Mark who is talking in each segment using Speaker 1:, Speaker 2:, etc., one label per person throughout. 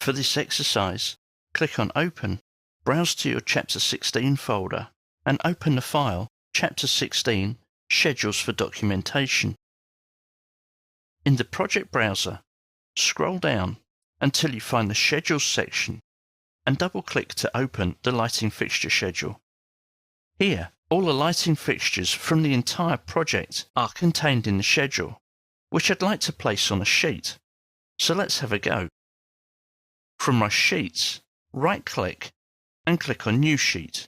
Speaker 1: For this exercise, click on Open, browse to your Chapter 16 folder, and open the file Chapter 16 Schedules for Documentation. In the project browser, scroll down until you find the Schedules section and double-click to open the lighting fixture schedule. Here, all the lighting fixtures from the entire project are contained in the schedule, which I'd like to place on a sheet. So let's have a go. From my sheets, right-click and click on New Sheet.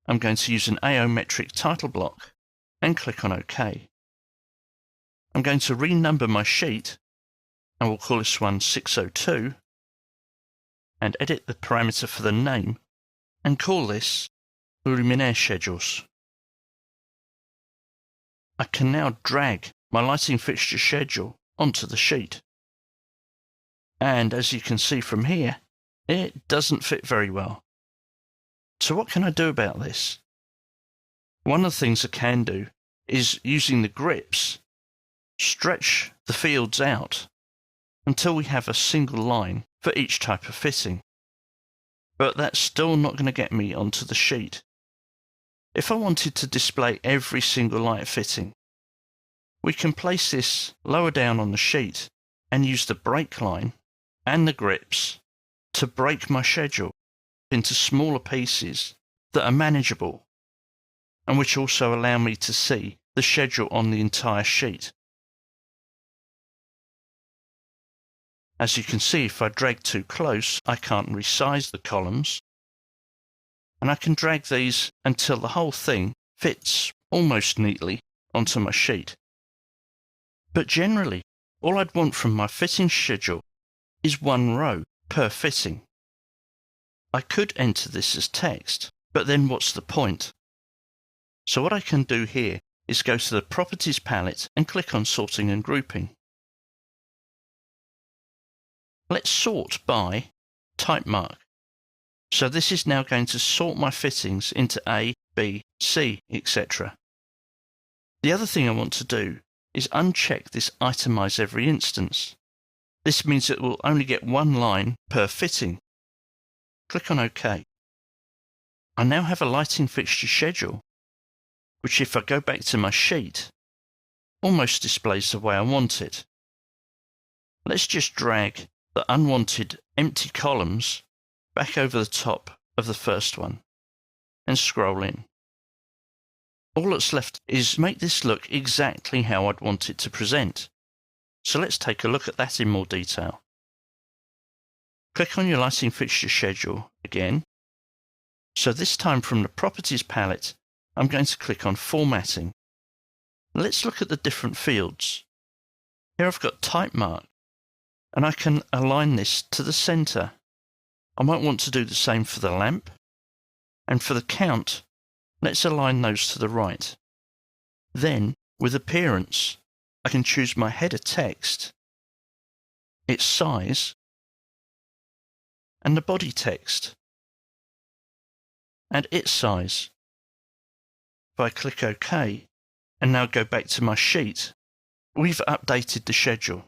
Speaker 1: I'm going to use an aometric title block and click on OK. I'm going to renumber my sheet, and we'll call this one 602, and edit the parameter for the name and call this Luminaire Schedules. I can now drag my lighting fixture schedule onto the sheet. And as you can see from here, it doesn't fit very well. So what can I do about this? One of the things I can do is, using the grips, stretch the fields out until we have a single line for each type of fitting. But that's still not going to get me onto the sheet. If I wanted to display every single light fitting, we can place this lower down on the sheet and use the break line and the grips to break my schedule into smaller pieces that are manageable and which also allow me to see the schedule on the entire sheet. As you can see, if I drag too close, I can't resize the columns, and I can drag these until the whole thing fits almost neatly onto my sheet. But generally, all I'd want from my fitting schedule is one row per fitting. I could enter this as text, but then what's the point? So what I can do here is go to the Properties palette and click on Sorting and Grouping. Let's sort by type mark. So this is now going to sort my fittings into A, B, C, etc. The other thing I want to do is uncheck this Itemize Every Instance. This means it will only get one line per fitting. Click on OK. I now have a lighting fixture schedule, which, if I go back to my sheet, almost displays the way I want it. Let's just drag the unwanted empty columns back over the top of the first one and scroll in. All that's left is make this look exactly how I'd want it to present. So let's take a look at that in more detail. Click on your lighting fixture schedule again. So this time from the Properties palette, I'm going to click on Formatting. Let's look at the different fields. Here I've got type mark, and I can align this to the center. I might want to do the same for the lamp, and for the count, let's align those to the right. Then, with Appearance, I can choose my header text, its size, and the body text, and its size. If I click OK, and now go back to my sheet, we've updated the schedule.